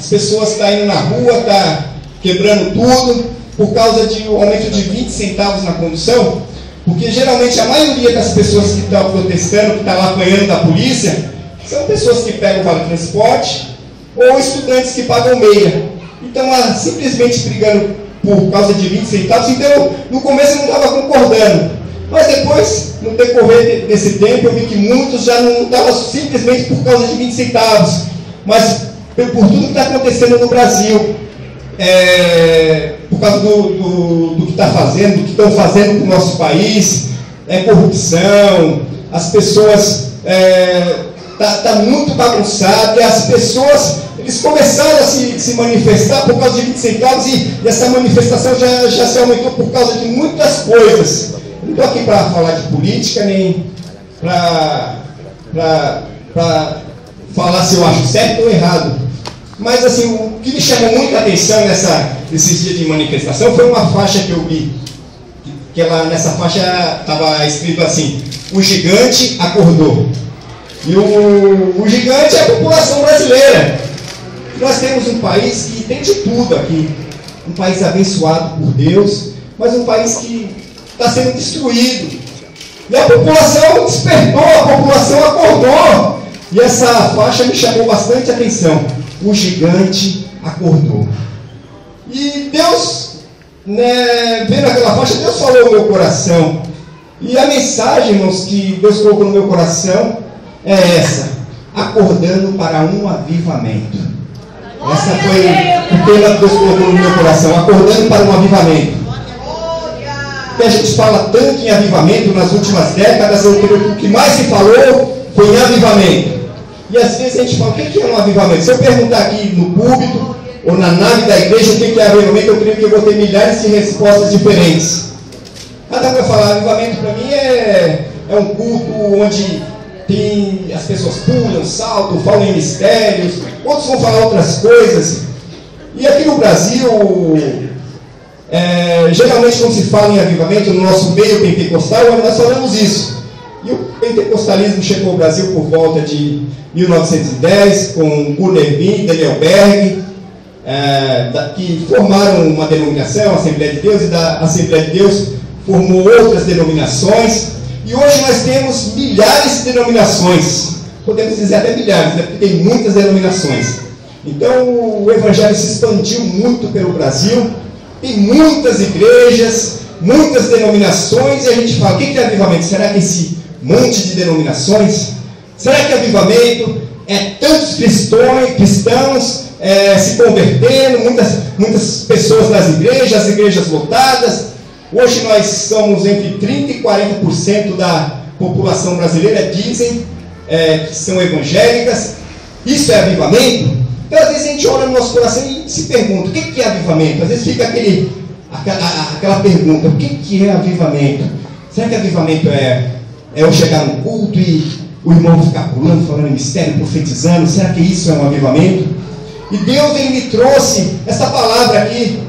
as pessoas estão indo na rua, estão quebrando tudo, por causa de um aumento de 20 centavos na condução, porque geralmente a maioria das pessoas que estão protestando, que estão lá apanhando da polícia, são pessoas que pegam o vale transporte ou estudantes que pagam meia. Então, simplesmente brigando por causa de 20 centavos. Então, no começo eu não estava concordando, mas depois, no decorrer desse tempo, eu vi que muitos já não estavam simplesmente por causa de 20 centavos, mas por tudo que está acontecendo no Brasil, por causa do que está fazendo, do que estão fazendo com o nosso país, corrupção, as pessoas, tá muito bagunçado, e as pessoas, eles começaram a se manifestar por causa de 20 centavos, e essa manifestação já se aumentou por causa de muitas coisas. Não estou aqui para falar de política, nem para falar se eu acho certo ou errado. Mas assim, o que me chamou muita atenção nesses dias de manifestação foi uma faixa que eu vi. Nessa faixa estava escrito assim: o gigante acordou. E o gigante é a população brasileira. Nós temos um país que tem de tudo aqui. Um país abençoado por Deus, mas um país que está sendo destruído. E a população despertou, a população acordou. E essa faixa me chamou bastante atenção. O gigante acordou. E Deus, vendo aquela faixa, Deus falou no meu coração. E a mensagem, irmãos, que Deus colocou no meu coração é essa: acordando para um avivamento. Essa foi o tema que Deus colocou no meu coração: acordando para um avivamento. Que a gente fala tanto em avivamento nas últimas décadas, o que mais se falou foi em avivamento. E às vezes a gente fala: o que é um avivamento? Se eu perguntar aqui no púlpito ou na nave da igreja o que é avivamento, eu creio que eu vou ter milhares de respostas diferentes. Cada um vai falar: avivamento para mim é um culto onde as pessoas pulam, saltam, falam em mistérios, outros vão falar outras coisas. E aqui no Brasil, geralmente quando se fala em avivamento, no nosso meio pentecostal, nós falamos isso. E o pentecostalismo chegou ao Brasil por volta de 1910, com Gunner e Daniel Berg, que formaram uma denominação, a Assembleia de Deus, e da Assembleia de Deus formou outras denominações. E hoje nós temos milhares de denominações, podemos dizer até milhares, porque tem muitas denominações. Então o Evangelho se expandiu muito pelo Brasil, tem muitas igrejas, muitas denominações, e a gente fala: o que é avivamento? Será que esse monte de denominações? Será que avivamento é tantos cristãos se convertendo, muitas pessoas nas igrejas, as igrejas lotadas? Hoje nós somos entre 30% e 40% da população brasileira dizem que são evangélicas. Isso é avivamento? Então às vezes a gente olha no nosso coração e se pergunta: o que é avivamento? Às vezes fica aquela pergunta: o que é avivamento? Será que avivamento é eu chegar no culto e o irmão ficar pulando, falando em mistério, profetizando? Será que isso é um avivamento? E Deus, Ele me trouxe essa palavra aqui,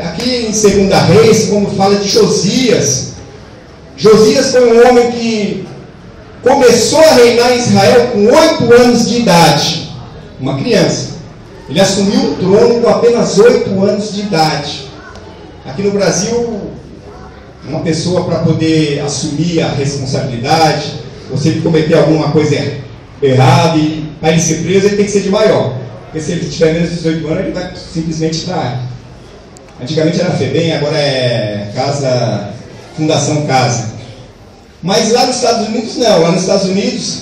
aqui em 2 Reis, como fala de Josias. Josias foi um homem que começou a reinar em Israel com 8 anos de idade, uma criança. Ele assumiu o trono com apenas 8 anos de idade. Aqui no Brasil, uma pessoa, para poder assumir a responsabilidade, ou se ele cometer alguma coisa errada e para ele ser preso, ele tem que ser de maior. Porque se ele tiver menos de 18 anos, ele vai simplesmente para... Antigamente era FEBEM, agora é Fundação Casa. Mas lá nos Estados Unidos não. Lá nos Estados Unidos,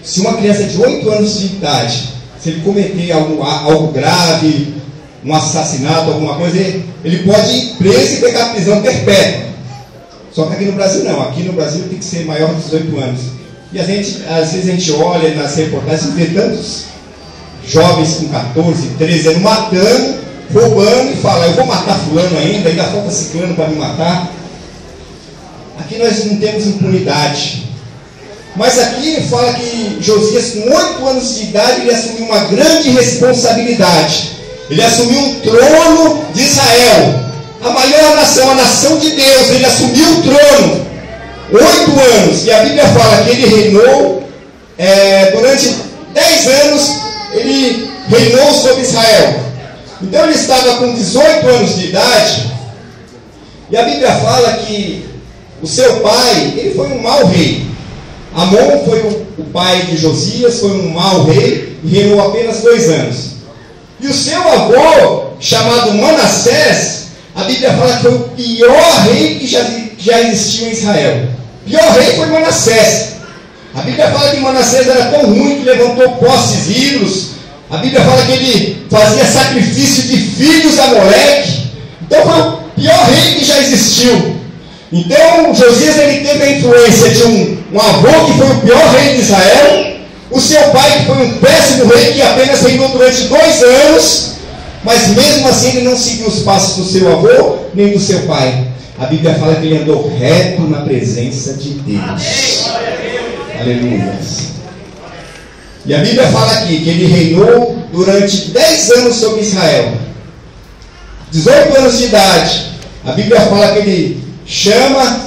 se uma criança de 8 anos de idade, se ele cometer algo grave, um assassinato, alguma coisa, ele pode ir preso e pegar prisão perpétua. Só que aqui no Brasil não. Aqui no Brasil tem que ser maior de 18 anos. E às vezes a gente olha nas reportagens e vê tantos jovens com 14, 13 anos matando, roubando, e fala: eu vou matar fulano ainda falta ciclano para me matar. Aqui nós não temos impunidade. Mas aqui fala que Josias, com 8 anos de idade, ele assumiu uma grande responsabilidade. Ele assumiu um trono de Israel, a maior nação, a nação de Deus. Ele assumiu o trono, 8 anos. E a Bíblia fala que ele reinou durante 10 anos ele reinou sobre Israel. Então ele estava com 18 anos de idade, e a Bíblia fala que o seu pai, ele foi um mau rei. Amon foi o pai de Josias, foi um mau rei, e reinou apenas 2 anos. E o seu avô, chamado Manassés, a Bíblia fala que foi o pior rei que já existiu em Israel. O pior rei foi Manassés. A Bíblia fala que Manassés era tão ruim que levantou postes ídolos. A Bíblia fala que ele fazia sacrifício de filhos a Moleque. Então foi o pior rei que já existiu. Então Josias ele teve a influência de um avô que foi o pior rei de Israel, o seu pai que foi um péssimo rei que apenas reinou durante 2 anos, mas mesmo assim ele não seguiu os passos do seu avô nem do seu pai. A Bíblia fala que ele andou reto na presença de Deus. Aleluia. E a Bíblia fala aqui que ele reinou durante 10 anos sobre Israel. 18 anos de idade. A Bíblia fala que ele chama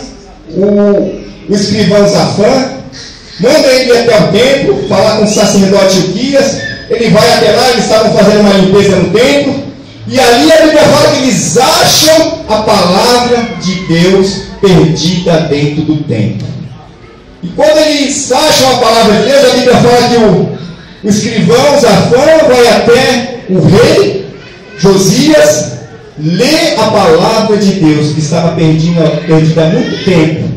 o escrivão Zafã, manda ele até o templo, falar com o sacerdote Ilquias. Ele vai até lá, eles estavam fazendo uma limpeza no templo, e ali a Bíblia fala que eles acham a palavra de Deus perdida dentro do templo. E quando eles acham a palavra de Deus, a Bíblia fala que o escrivão Zafã vai até o rei Josias, lê a palavra de Deus que estava perdida há muito tempo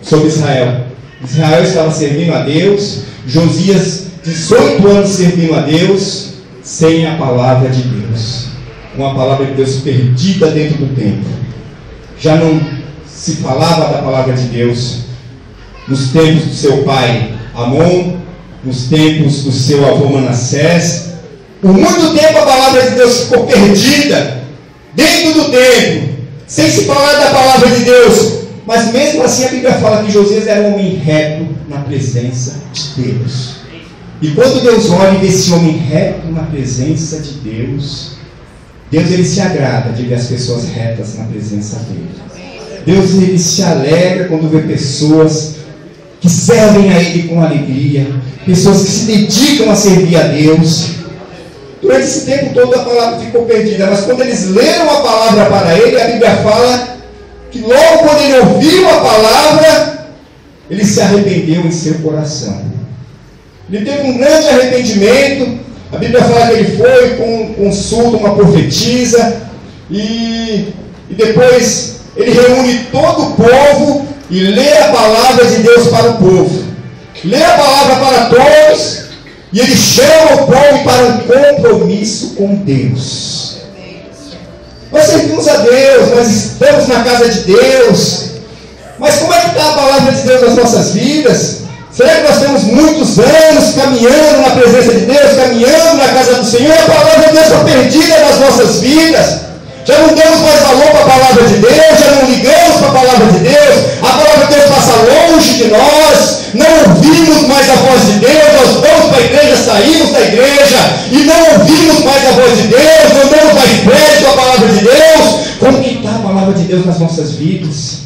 sobre Israel. Israel estava servindo a Deus, Josias 18 anos servindo a Deus, sem a palavra de Deus. Uma palavra de Deus perdida dentro do templo. Já não se falava da palavra de Deus nos tempos do seu pai Amon, nos tempos do seu avô Manassés. Por muito tempo a palavra de Deus ficou perdida dentro do templo, sem se falar da palavra de Deus. Mas mesmo assim a Bíblia fala que Josias era um homem reto na presença de Deus. E quando Deus olha e vê esse homem reto na presença de Deus, Deus ele se agrada de ver as pessoas retas na presença dele. Deus ele se alegra quando vê pessoas que servem a Ele com alegria, pessoas que se dedicam a servir a Deus. Durante esse tempo todo a palavra ficou perdida, mas quando eles leram a palavra para ele, a Bíblia fala que logo quando ele ouviu a palavra, ele se arrependeu em seu coração. Ele teve um grande arrependimento. A Bíblia fala que ele foi, consulta uma profetisa, e depois ele reúne todo o povo e lê a palavra de Deus para o povo. Lê a palavra para todos, e ele chama o povo para um compromisso com Deus. Nós servimos a Deus, nós estamos na casa de Deus, mas como é que está a palavra de Deus nas nossas vidas? Será que nós temos muitos anos caminhando na presença de Deus, caminhando na casa do Senhor, e a palavra de Deus está perdida nas nossas vidas? Já não damos mais valor para a palavra de Deus, já não ligamos para a palavra de Deus, a palavra de Deus passa longe de nós, não ouvimos mais a voz de Deus, nós vamos para a igreja, saímos da igreja e não ouvimos mais a voz de Deus, não damos mais crédito à palavra de Deus. Como que está a palavra de Deus nas nossas vidas?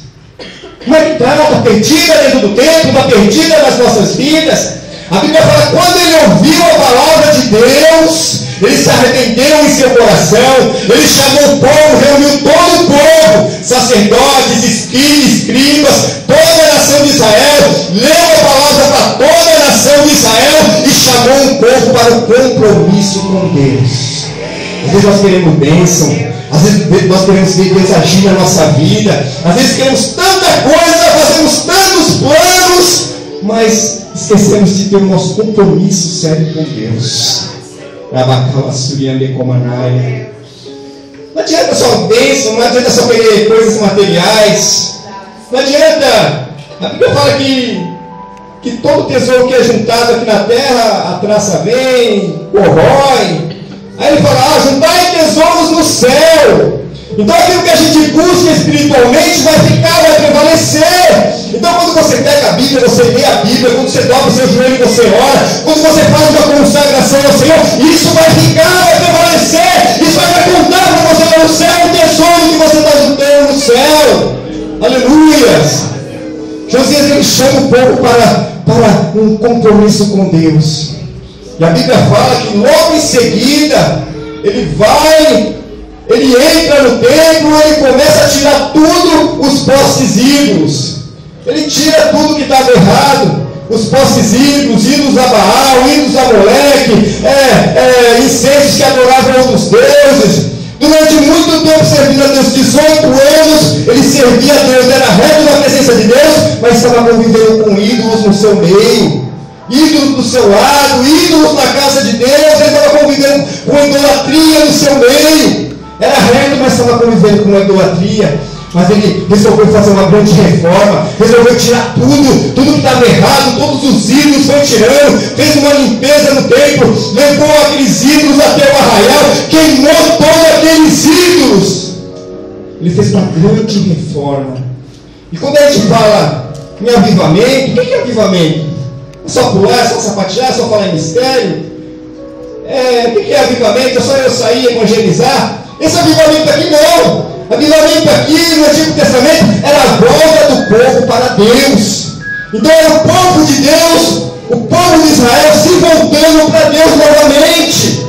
Como é que está? Está perdida dentro do templo, está perdida nas nossas vidas. A Bíblia fala que quando ele ouviu a palavra de Deus, ele se arrependeu em seu coração, ele chamou o povo, reuniu todo o povo, sacerdotes, escribas, toda a nação de Israel, leu a palavra para toda a nação de Israel e chamou o povo para o compromisso com Deus. Às vezes nós queremos bênção, às vezes nós queremos ver Deus agir na nossa vida, às vezes queremos tanta coisa, fazemos tantos planos, mas esquecemos de ter o nosso compromisso sério com Deus. Não adianta só bênção, não adianta só querer coisas materiais, não adianta. A Bíblia fala que todo tesouro que é juntado aqui na terra, a traça vem, corrói. Aí ele fala, juntai tesouros no céu. Então aquilo que a gente busca espiritualmente vai ficar, vai prevalecer. Então quando você pega a Bíblia, você lê a Bíblia, quando você dobra o seu joelho e você ora, quando você faz uma consagração ao Senhor, isso vai ficar, vai prevalecer. Isso vai contar para você lá no céu o tesouro que você está juntando no céu. Aleluia. Josias ele chama o povo para um compromisso com Deus. E a Bíblia fala que logo em seguida, ele entra no templo, ele começa a tirar tudo os postes ídolos. Ele tira tudo que estava errado. Os postes ídolos a Baal, ídolos a Moleque, incêndios que adoravam outros deuses. Durante muito tempo servindo a Deus, 18 anos, ele servia a Deus, era reto na presença de Deus, mas estava convivendo com ídolos no seu meio. Ídolos do seu lado, ídolos na casa de Deus, ele estava convivendo com idolatria no seu meio. Era reto, mas estava convivendo com idolatria. Mas ele resolveu fazer uma grande reforma, resolveu tirar tudo que estava errado, todos os ídolos foi tirando, fez uma limpeza no templo, levou aqueles ídolos até o arraial, queimou todos aqueles ídolos. Ele fez uma grande reforma. E quando a gente fala em avivamento, o que é avivamento? É só pular, é só sapatear, é só falar em mistério? O que é avivamento? É só eu sair e evangelizar? Esse avivamento aqui não. Avivamento aqui no Antigo Testamento era a volta do povo para Deus. Então era o povo de Deus, o povo de Israel se voltando para Deus novamente.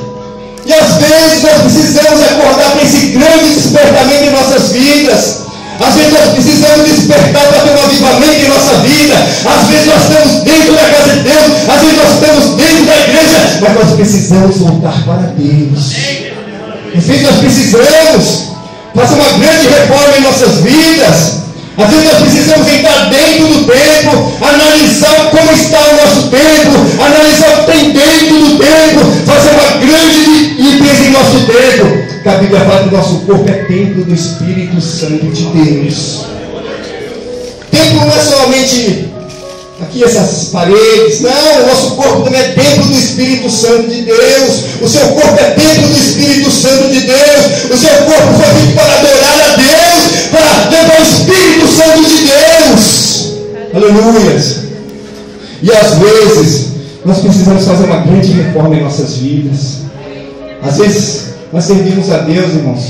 E às vezes nós precisamos acordar para esse grande despertamento em nossas vidas. Às vezes nós precisamos despertar para ter um avivamento em nossa vida. Às vezes nós estamos dentro da casa de Deus, às vezes nós estamos dentro da igreja, mas nós precisamos voltar para Deus. Às vezes nós precisamos fazer uma grande reforma em nossas vidas. Às vezes nós precisamos entrar dentro do templo, analisar como está o nosso templo, analisar o que tem dentro do templo, fazer uma grande limpeza em nosso templo. Porque a Bíblia fala que o nosso corpo é templo do Espírito Santo de Deus. Templo não é somente aqui essas paredes, não, o nosso corpo também é templo do Espírito Santo de Deus. O seu corpo é templo do Espírito Santo de Deus. O seu corpo foi feito para adorar a Deus, para levar o Espírito Santo de Deus. Aleluias. E às vezes nós precisamos fazer uma grande reforma em nossas vidas. Às vezes nós servimos a Deus, irmãos,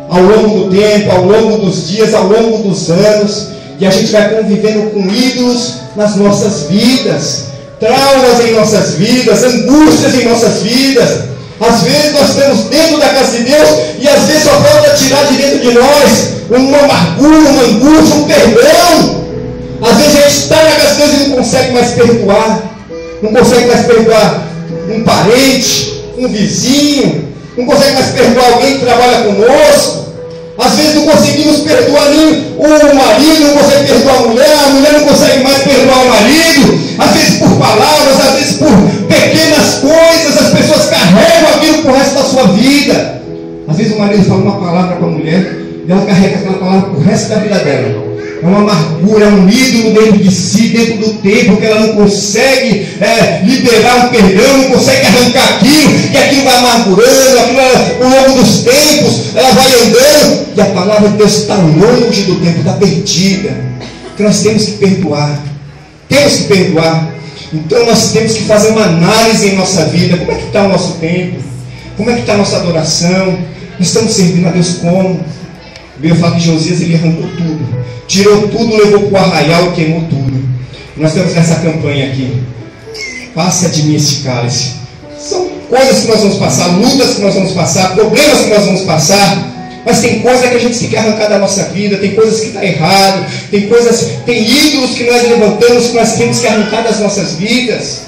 ao longo do tempo, ao longo dos dias, ao longo dos anos, e a gente vai convivendo com ídolos nas nossas vidas, traumas em nossas vidas, angústias em nossas vidas. Às vezes nós estamos dentro da casa de Deus e às vezes só falta tirar de dentro de nós uma amargura, uma angústia, um perdão. Às vezes a gente está na casa de Deus e não consegue mais perdoar. Não consegue mais perdoar um parente, um vizinho, não consegue mais perdoar alguém que trabalha conosco. Às vezes não conseguimos perdoar nem o marido, não consegue perdoar a mulher não consegue mais perdoar o marido. Às vezes por palavras, às vezes por pequenas coisas, as pessoas carregam aquilo para o resto da sua vida. Às vezes o marido fala uma palavra para a mulher e ela carrega aquela palavra para o resto da vida dela. É uma amargura, é um ídolo dentro de si, dentro do tempo, que ela não consegue liberar um perdão, não consegue arrancar aquilo, e aquilo vai amargurando, aquilo ao longo dos tempos, ela vai andando, e a palavra de Deus está longe do tempo, está perdida. Porque nós temos que perdoar, então nós temos que fazer uma análise em nossa vida. Como é que está o nosso tempo? Como é que está a nossa adoração? Nós estamos servindo a Deus como? A Bíblia fala que Josias ele arrancou tudo, tirou tudo, levou para o arraial e queimou tudo. Nós temos nessa campanha aqui: passe de mim este cálice. São coisas que nós vamos passar, lutas que nós vamos passar, problemas que nós vamos passar, mas tem coisa que a gente tem que arrancar da nossa vida, tem coisas que estão errado, tem ídolos que nós levantamos que nós temos que arrancar das nossas vidas.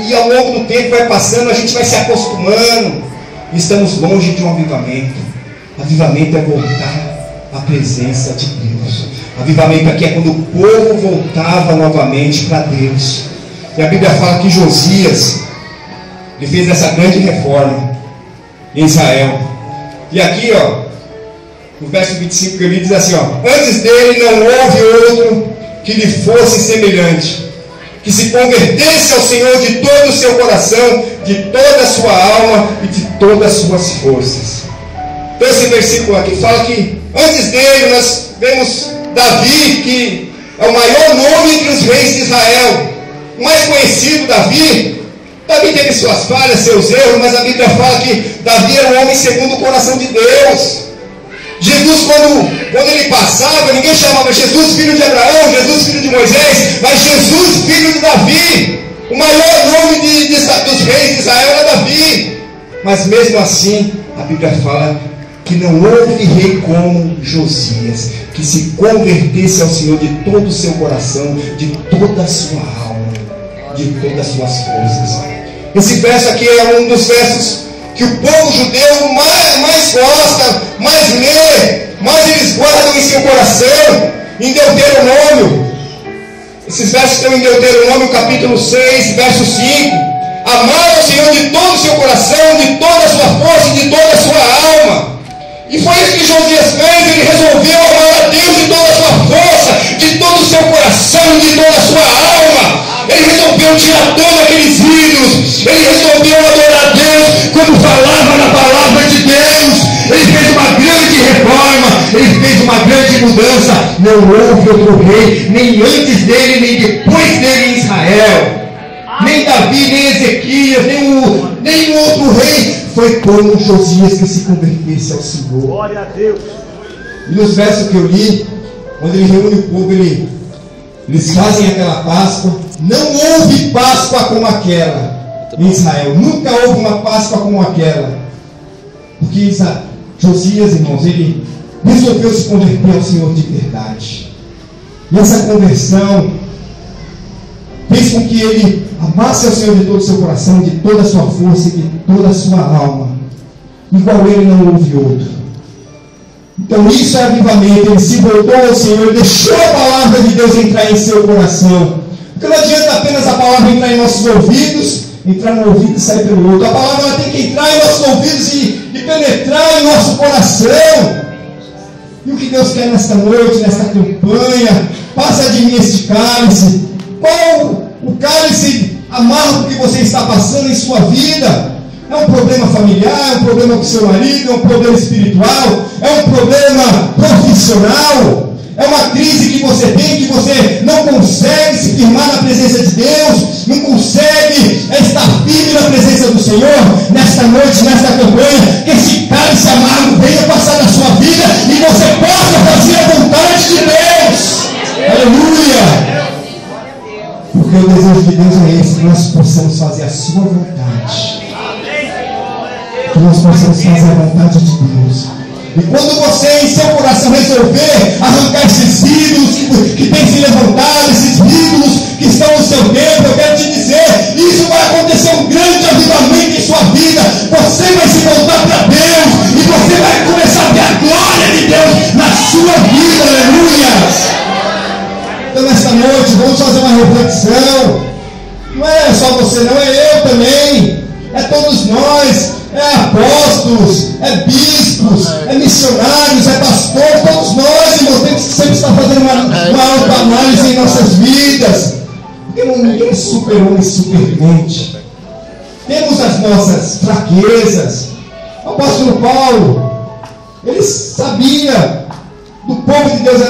E ao longo do tempo vai passando, a gente vai se acostumando, e estamos longe de um avivamento. Avivamento é voltar à presença de Deus. Avivamento aqui é quando o povo voltava novamente para Deus. E a Bíblia fala que Josias ele fez essa grande reforma em Israel. E aqui, no verso 25 ele diz assim: antes dele não houve outro que lhe fosse semelhante, que se convertesse ao Senhor de todo o seu coração, de toda a sua alma e de todas as suas forças. Então esse versículo aqui fala que antes dele nós vemos Davi, que é o maior nome entre os reis de Israel, o mais conhecido. Davi teve suas falhas, seus erros, mas a Bíblia fala que Davi era um homem segundo o coração de Deus. Jesus, quando ele passava, ninguém chamava Jesus filho de Abraão, Jesus filho de Moisés, mas Jesus filho de Davi. O maior nome dos reis de Israel era Davi. Mas mesmo assim, a Bíblia fala que não houve rei como Josias, que se convertesse ao Senhor de todo o seu coração, de toda a sua alma, de todas as suas forças. Esse verso aqui é um dos versos que o povo judeu mais gosta, mais lê, mais eles guardam em seu coração. Em Deuteronômio, esses versos estão em Deuteronômio capítulo 6, verso 5. Amar ao Senhor de todo o seu coração, de toda a sua força e de toda a sua alma. E foi isso que Josias fez. Ele resolveu amar a Deus de toda a sua força, de todo o seu coração, de toda a sua alma. Ele resolveu tirar todos aqueles ídolos. Ele resolveu adorar a Deus como falava na palavra de Deus. Ele fez uma grande reforma. Ele fez uma grande mudança. Não houve outro rei, nem antes dele, nem depois dele em Israel. Nem Davi, nem Ezequias, nem outro rei foi como Josias que se convertesse ao Senhor. Glória a Deus. E nos versos que eu li, quando ele reúne o povo, eles fazem aquela Páscoa. Não houve Páscoa como aquela em Israel. Nunca houve uma Páscoa como aquela. Porque Josias, irmãos, ele resolveu se converter ao Senhor de verdade. E essa conversão fez com que ele amasse ao Senhor de todo o seu coração, de toda a sua força e de toda a sua alma. Igual ele não houve outro. Então isso é avivamento. Ele se voltou ao Senhor, deixou a palavra de Deus entrar em seu coração. Porque não adianta apenas a palavra entrar em nossos ouvidos, entrar no ouvido e sair pelo outro. A palavra ela tem que entrar em nossos ouvidos e penetrar em nosso coração. E o que Deus quer nesta noite, nesta campanha? Passa de mim este cálice. Qual o cálice amargo que você está passando em sua vida? É um problema familiar, é um problema com o seu marido, é um problema espiritual, é um problema profissional, é uma crise que você tem, que você não consegue se firmar na presença de Deus, não consegue estar firme na presença do Senhor. Nesta noite, nesta campanha, que esse cálice amargo venha passar na sua vida e você possa fazer a vontade de Deus. Aleluia! Porque o desejo de Deus é esse, que nós possamos fazer a sua vontade. Que nós possamos fazer a vontade de Deus. E quando você em seu coração resolver arrancar esses ídolos que têm se levantado, esses ídolos que estão no seu templo, eu quero te dizer, isso vai acontecer um grande avivamento em sua vida. Você vai se voltar para Deus e você vai começar a ver a glória de Deus na sua vida. Aleluia! Então nesta noite vamos fazer uma reflexão. Não é só você, não, é eu também, é todos nós, é apóstolos, é bispos, é missionários, é pastores, todos nós, irmãos, temos que sempre estar fazendo uma autoanálise em nossas vidas. Porque ninguém é super-homem, super-mente. Temos as nossas fraquezas. O apóstolo Paulo, ele sabia do povo de Deus,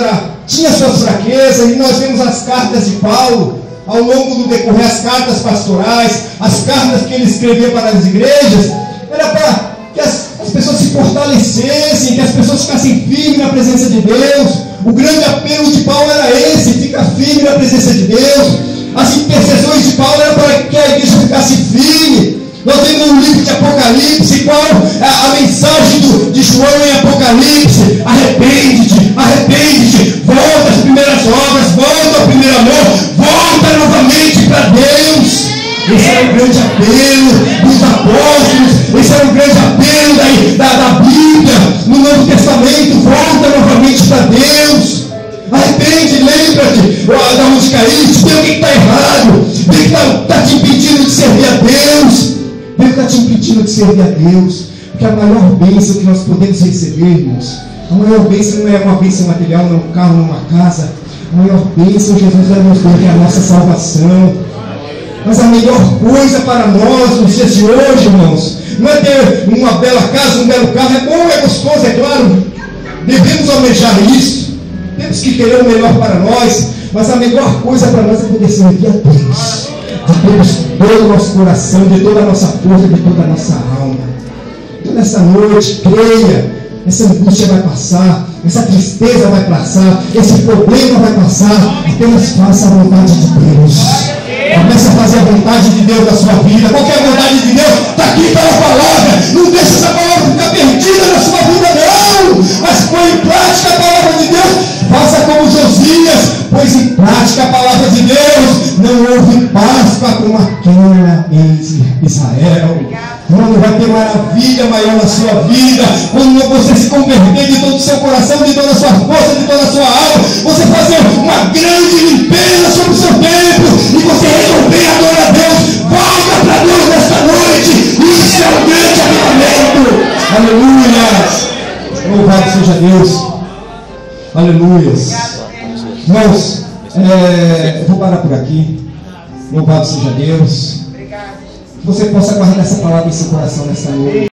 tinha suas fraquezas, e nós vemos as cartas de Paulo, ao longo do decorrer, as cartas pastorais, as cartas que ele escrevia para as igrejas, era para que as pessoas se fortalecessem, que as pessoas ficassem firmes na presença de Deus. O grande apelo de Paulo era esse: fica firme na presença de Deus. As intercessões de Paulo eram para que a igreja ficasse firme. Nós temos um livro de Apocalipse, qual a mensagem de João em Apocalipse: arrepende-te, arrepende-te, volta às primeiras obras, volta ao primeiro amor, volta novamente para Deus. Esse era o grande apelo dos apóstolos, esse era o grande apelo da Bíblia, no Novo Testamento: volta novamente para Deus. Arrepende, lembra-te da onde caíste, vê o que está errado, vê o que está te impedindo de servir a Deus. Deus está te impedindo de servir a Deus. Porque a maior bênção que nós podemos receber, irmãos, a maior bênção não é uma bênção material, não é um carro, não é uma casa. A maior bênção Jesus vai nos dar, é a nossa salvação. Mas a melhor coisa para nós nos dias de hoje, irmãos, não é ter uma bela casa, um belo carro. É bom, é gostoso, é claro. Devemos almejar isso. Temos que querer o melhor para nós. Mas a melhor coisa para nós é poder servir a Deus de todo o nosso coração, de toda a nossa força, de toda a nossa alma. Então nessa noite, creia essa angústia vai passar, essa tristeza vai passar, esse problema vai passar. Apenas faça a vontade de Deus. Comece a fazer a vontade de Deus na sua vida. Qual que é a vontade de Deus? Está aqui pela palavra. Não deixe essa palavra ficar perdida na sua vida, não. Mas põe em prática a palavra de Deus. Faça como Josias, pôs em prática a palavra de Deus. Não houve Páscoa como aquela em Israel. Quando vai ter maravilha maior na sua vida, quando você se converter de todo o seu coração, de toda a sua força, de toda a sua alma, você fazer uma grande limpeza sobre o seu templo e você resolver adorar a Deus. Volta para Deus nesta noite. Isso é um grande avivamento. Aleluia. Louvado seja Deus. Aleluia. Irmãos, eu vou parar por aqui. Louvado seja Deus. Que você possa guardar essa palavra em seu coração nesta noite.